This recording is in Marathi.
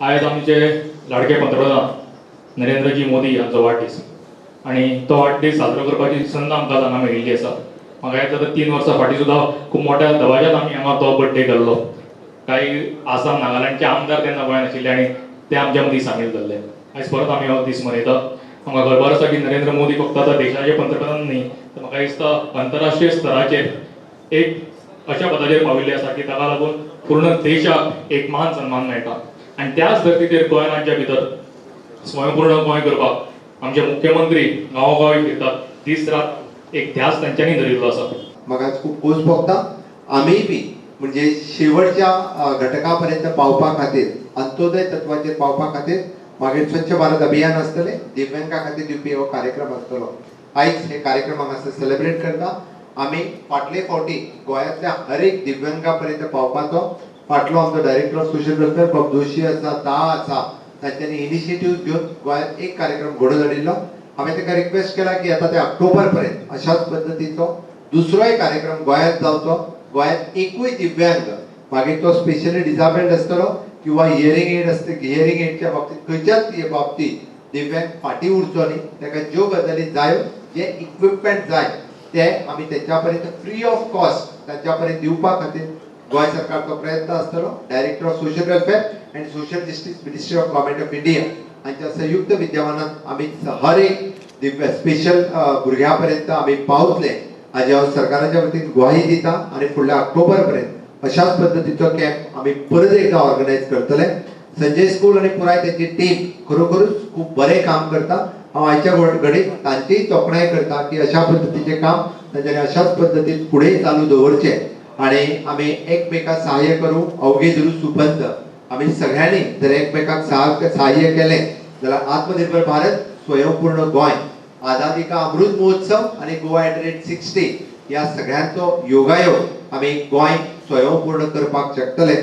आयज आमचे लाडके पंतप्रधान नरेंद्रजी मोदी यांचो वाडदीस आणि तो वाडदीस साजरो करपाची संद आमकां हांगा मेळिल्ली आसा. म्हाका येता 3 वर्सां फाटीं सुद्दां खूब मोठ्या दबाज्यान आमी हांगा तो बर्थडे केल्लो. काही आसाम नागालँडचे आमदार तेन्ना गोंयांत आशिल्ले आनी ते आमच्या मदीं सामील जाल्ले. आयज परत आमी हो दीस मनयता. म्हाका खबर आसा की नरेंद्र मोदी फक्त आतां देशाचे पंतप्रधान न्ही, तर म्हाका दिसता अंतरराष्ट्रीय स्तराचेर एक अशा पदाचेर पाविल्ले आसा की ताका लागून पूर्ण देशाक एक मान सन्मान मेळटा. आणि त्याच धर्तीचेर गोंय राज्या भितर स्वयंपूर्ण गोंय करपाक आमचे मुख्यमंत्री गांवोगावी फिरतात. दीस रात एक ध्यास तांच्यांनी धरिल्लो आसा. म्हाका खूब खोस भोगता. आमी बी म्हणजे शेवटच्या घटकापर्यंत पावपा खातीर, अंत्योदय तत्वाचेर पावपा खातीर मागीर स्वच्छ भारत अभियान आसतले, दिव्यांगा खातीर दिवपी हो कार्यक्रम आसतलो. आयज हे कार्यक्रम हांगासर सेलिब्रेट करता. आमी फाटले फावटी गोंयांतल्या हर एक दिव्यांगा पर्यंत पावपाचो फाटलो आमचो डायरेक्टर ऑफ सोशल वेलफेअर बाब जोशी आसा, दा आसा, तांच्यांनी इनिशिएटिव्ह घेवन गोंयांत एक कार्यक्रम घडोवन हाडिल्लो. हांवें ताका रिक्वेस्ट केला की आता ते ऑक्टोबर पर्यंत अशाच पद्दतीचो दुसरोय कार्यक्रम गोंयांत जावचो. गोंयांत एकूय दिव्यांग, मागीर तो स्पेशली डिसेबल्ड आसतलो किंवा हियरिंग एड आसता, हियरिंग एडच्या बाबतींत खंयच्याच बाबतींत दिव्यांग फाटीं उरचो न्ही. ताका ज्यो गजाली जाय, जे इक्विपमेंट जाय ते आमी तेंच्या पर्यंत फ्री ऑफ कॉस्ट तांच्या पर्यंत दिवपा खातीर गोंय सरकारचो प्रयत्न आसतलो. Director of social welfare and social justice ministry of government of India हांच्या संयुक्त विद्यमानान आमी हर एक स्पेशल भुरग्यां पर्यंत आमी पावतले हाजी हांव सरकाराच्या वतीन ग्वाही दिता. आणि फुडल्या ऑक्टोबर पर्यंत अशाच पद्दतीचो कॅम्प आमी परत एकदा ऑर्गनायज करतले. संजय स्कूल आणि पुराय त्यांची टीम खरोखरूच खूप बरें काम करता. हांव आयच्या घडीत तांचीय तोखणाय करता की अशा पद्दतीचें काम तांच्यांनी अशाच पद्दतीन फुडें चालू दवरचें आणि आमी एकमेकाक सहाय्य करूं. अवघे दुरू सुपंथ आमी सगळ्यांनी जर एकमेकाक सहाय्य केलें जाल्यार आत्मनिर्भर भारत, स्वयंपूर्ण गोंय, आझादी का अमृत महोत्सव आणि गोवा @ 60 या सगळ्यांचो योगायोग आमी गोंय स्वयंपूर्ण करपाक शकतले.